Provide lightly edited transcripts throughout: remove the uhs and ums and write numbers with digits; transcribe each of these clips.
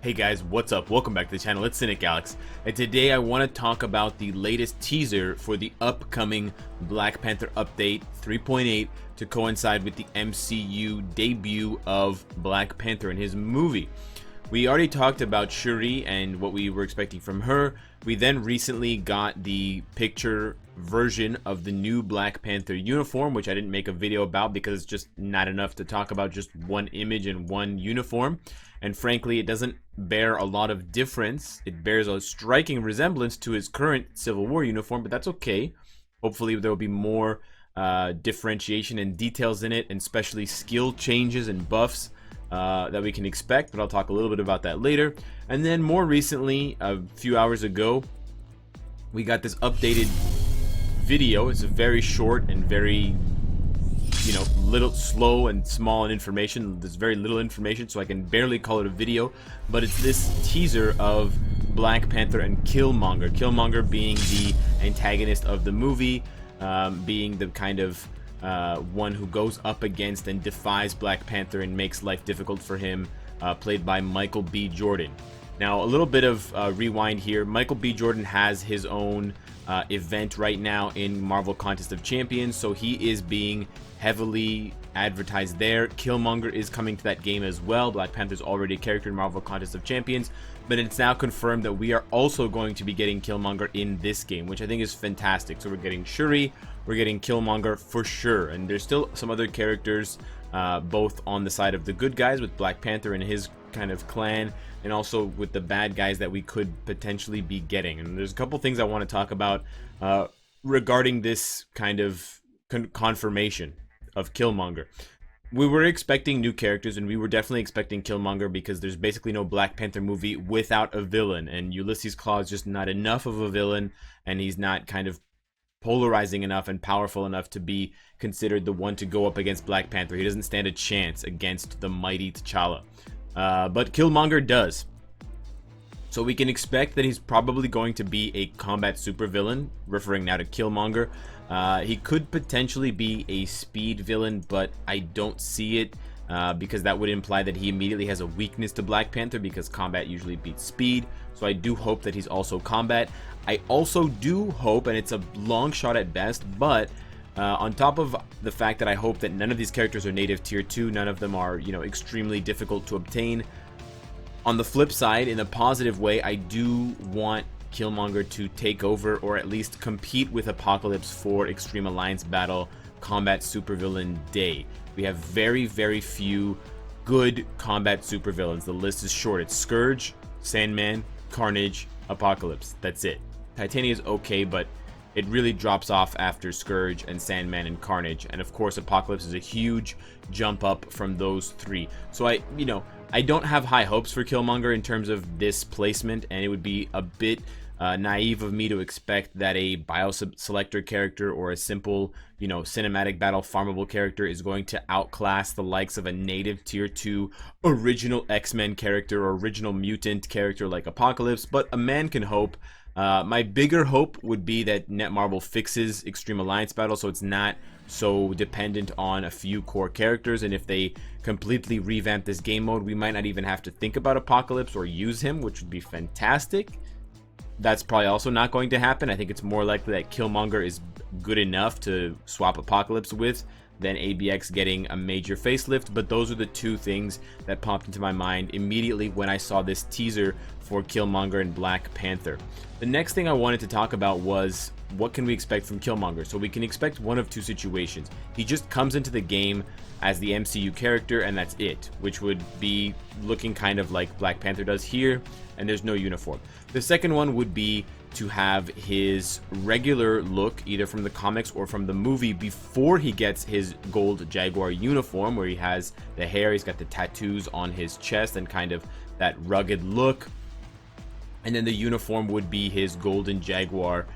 Hey guys, what's up? Welcome back to the channel. It's Cynicalex, and today I want to talk about the latest teaser for the upcoming Black Panther update 3.8 to coincide with the MCU debut of Black Panther in his movie. We already talked about Shuri and what we were expecting from her. We then recently got the picture version of the new Black Panther uniform, which I didn't make a video about because it's just not enough to talk about just one image and one uniform. And frankly, it doesn't bear a lot of difference. It bears a striking resemblance to his current Civil War uniform, but that's okay. Hopefully there will be more differentiation and details in it, and especially skill changes and buffs that we can expect, but I'll talk a little bit about that later. And then more recently, a few hours ago, we got this updated video. It's a very short and very, little slow and small in information. There's very little information, so I can barely call it a video, but it's this teaser of Black Panther and Killmonger. Killmonger being the antagonist of the movie, being the kind of one who goes up against and defies Black Panther and makes life difficult for him, played by Michael B. Jordan. Now, a little bit of rewind here. Michael B. Jordan has his own event right now in Marvel Contest of Champions, so he is being heavily advertised there. Killmonger is coming to that game as well. Black Panther's already a character in Marvel Contest of Champions, but it's now confirmed that we are also going to be getting Killmonger in this game, which I think is fantastic. So we're getting Shuri, we're getting Killmonger for sure, and there's still some other characters both on the side of the good guys with Black Panther and his kind of clan, and also with the bad guys that we could potentially be getting. And there's a couple things I want to talk about regarding this kind of confirmation of Killmonger. We were expecting new characters, and we were definitely expecting Killmonger because there's basically no Black Panther movie without a villain, and Ulysses Klaue is just not enough of a villain, and he's not kind of polarizing enough and powerful enough to be considered the one to go up against Black Panther. He doesn't stand a chance against the mighty T'Challa. But Killmonger does. So we can expect that he's probably going to be a combat supervillain, referring now to Killmonger. He could potentially be a speed villain, but I don't see it because that would imply that he immediately has a weakness to Black Panther because combat usually beats speed. So I do hope that he's also combat. I also do hope, and it's a long shot at best, but on top of the fact that I hope that none of these characters are native tier 2, none of them are, extremely difficult to obtain. On the flip side, in a positive way, I do want Killmonger to take over or at least compete with Apocalypse for Extreme Alliance Battle Combat Supervillain Day. We have very, very few good combat supervillains. The list is short. It's Scourge, Sandman, Carnage, Apocalypse. That's it. Titania is okay, but it really drops off after Scourge and Sandman and Carnage. And of course, Apocalypse is a huge jump up from those three. So I don't have high hopes for Killmonger in terms of this placement, and it would be a bit naive of me to expect that a bioselector character or a simple, cinematic battle farmable character is going to outclass the likes of a native tier 2 original X-Men character or original mutant character like Apocalypse, but a man can hope. My bigger hope would be that Netmarble fixes Extreme Alliance Battle so it's not so dependent on a few core characters, and if they completely revamp this game mode, we might not even have to think about Apocalypse or use him, which would be fantastic. That's probably also not going to happen. I think it's more likely that Killmonger is good enough to swap Apocalypse with than ABX getting a major facelift, but those are the two things that popped into my mind immediately when I saw this teaser for Killmonger and Black Panther. The next thing I wanted to talk about was what can we expect from Killmonger. So we can expect one of two situations. He just comes into the game as the MCU character and that's it, which would be looking kind of like Black Panther does here, and there's no uniform. The second one would be to have his regular look either from the comics or from the movie before he gets his gold Jaguar uniform, where he has the hair, he's got the tattoos on his chest and kind of that rugged look, and then the uniform would be his golden Jaguar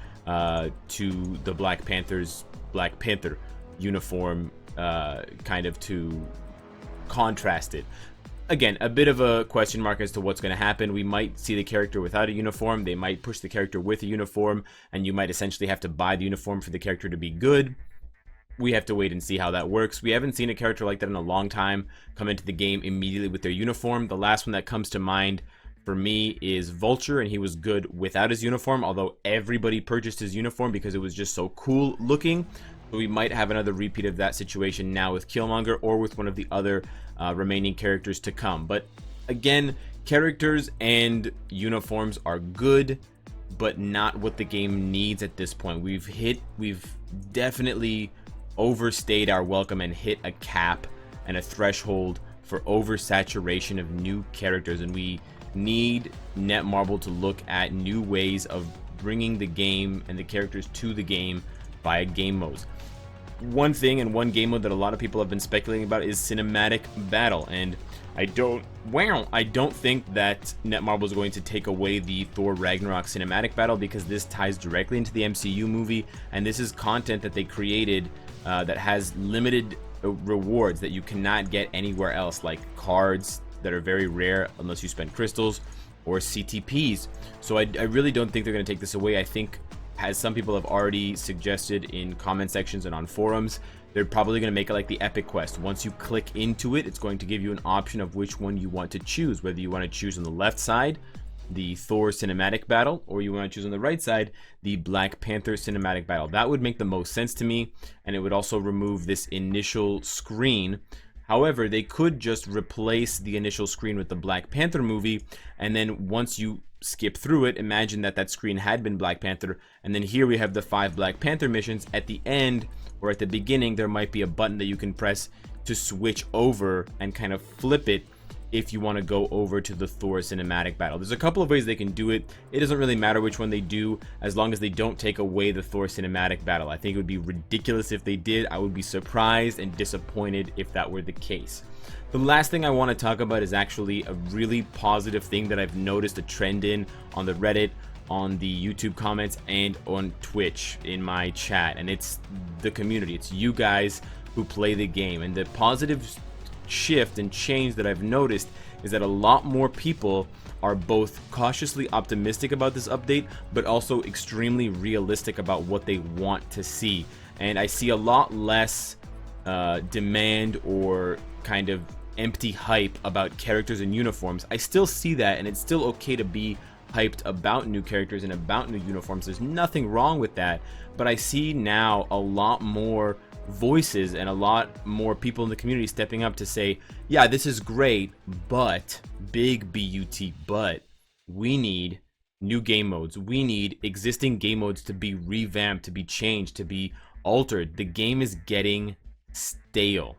to the Black Panther's Black Panther uniform, kind of to contrast it. Again, a bit of a question mark as to what's going to happen. We might see the character without a uniform. They might push the character with a uniform, and you might essentially have to buy the uniform for the character to be good. We have to wait and see how that works. We haven't seen a character like that in a long time come into the game immediately with their uniform. The last one that comes to mind for me is Vulture, and he was good without his uniform, although everybody purchased his uniform because it was just so cool looking. So we might have another repeat of that situation now with Killmonger or with one of the other remaining characters to come. But again, characters and uniforms are good, but not what the game needs at this point. We've definitely overstayed our welcome and hit a cap and a threshold for oversaturation of new characters, and we need Netmarble to look at new ways of bringing the game and the characters to the game via game modes. One thing and one game mode that a lot of people have been speculating about is cinematic battle, and I don't think that Netmarble is going to take away the Thor Ragnarok cinematic battle, because this ties directly into the MCU movie, and this is content that they created that has limited rewards that you cannot get anywhere else, like cards that are very rare unless you spend crystals, or CTPs. So I really don't think they're going to take this away. I think, as some people have already suggested in comment sections and on forums, they're probably going to make it like the Epic Quest. Once you click into it, it's going to give you an option of which one you want to choose, whether you want to choose on the left side the Thor cinematic battle, or you want to choose on the right side the Black Panther cinematic battle. That would make the most sense to me, and it would also remove this initial screen. However, they could just replace the initial screen with the Black Panther movie, and then once you skip through it, imagine that that screen had been Black Panther, and then here we have the 5 Black Panther missions. At the end or at the beginning, there might be a button that you can press to switch over and kind of flip it if you want to go over to the Thor cinematic battle. There's a couple of ways they can do it. It doesn't really matter which one they do, as long as they don't take away the Thor cinematic battle. I think it would be ridiculous if they did. I would be surprised and disappointed if that were the case. The last thing I want to talk about is actually a really positive thing that I've noticed a trend in on the Reddit, on the YouTube comments, and on Twitch in my chat, and it's the community. It's you guys who play the game, and the positive shift and change that I've noticed is that a lot more people are both cautiously optimistic about this update, but also extremely realistic about what they want to see. And I see a lot less demand or kind of empty hype about characters and uniforms. I still see that, and it's still okay to be hyped about new characters and about new uniforms. There's nothing wrong with that, but I see now a lot more voices and a lot more people in the community stepping up to say, yeah, this is great, but, big BUT, but we need new game modes. We need existing game modes to be revamped, to be changed, to be altered. The game is getting stale.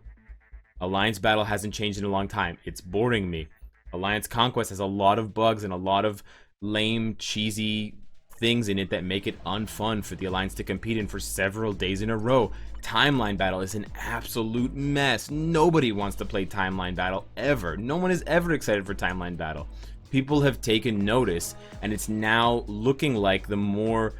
Alliance Battle hasn't changed in a long time. It's boring me. Alliance Conquest has a lot of bugs and a lot of lame, cheesy things in it that make it unfun for the Alliance to compete in for several days in a row. Timeline Battle is an absolute mess. Nobody wants to play Timeline Battle ever. No one is ever excited for Timeline Battle. People have taken notice, and it's now looking like the more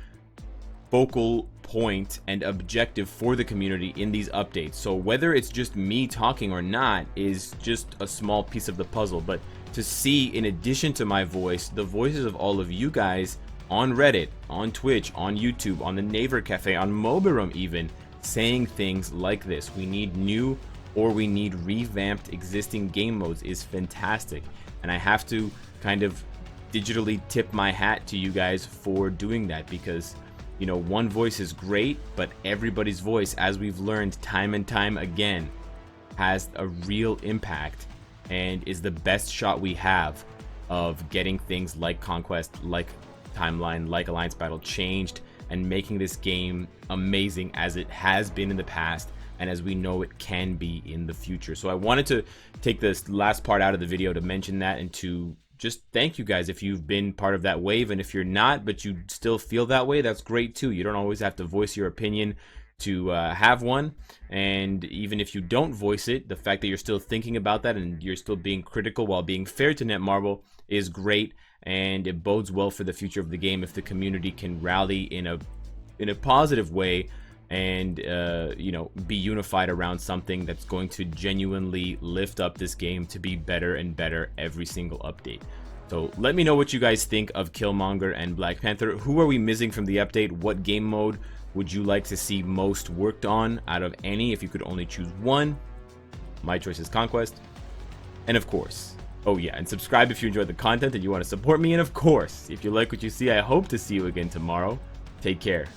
focal point and objective for the community in these updates. So whether it's just me talking or not is just a small piece of the puzzle, but to see, in addition to my voice, the voices of all of you guys on Reddit, on Twitch, on YouTube, on the Naver Cafe, on Mobirum even, saying things like this, we need new or we need revamped existing game modes, is fantastic. And I have to kind of digitally tip my hat to you guys for doing that, because, you know, one voice is great, but everybody's voice, as we've learned time and time again, has a real impact and is the best shot we have of getting things like Conquest, like Timeline, like Alliance Battle changed and making this game amazing as it has been in the past and as we know it can be in the future. So I wanted to take this last part out of the video to mention that, and to just thank you guys if you've been part of that wave. And if you're not, but you still feel that way, that's great too. You don't always have to voice your opinion to have one. And even if you don't voice it, the fact that you're still thinking about that and you're still being critical while being fair to Netmarble is great. And it bodes well for the future of the game if the community can rally in a positive way and you know, be unified around something that's going to genuinely lift up this game to be better and better every single update. So let me know what you guys think of Killmonger and Black Panther. Who are we missing from the update? What game mode would you like to see most worked on out of any, if you could only choose one? My choice is Conquest. And of course, Oh yeah, and subscribe if you enjoyed the content and you want to support me. And of course, if you like what you see, I hope to see you again tomorrow. Take care.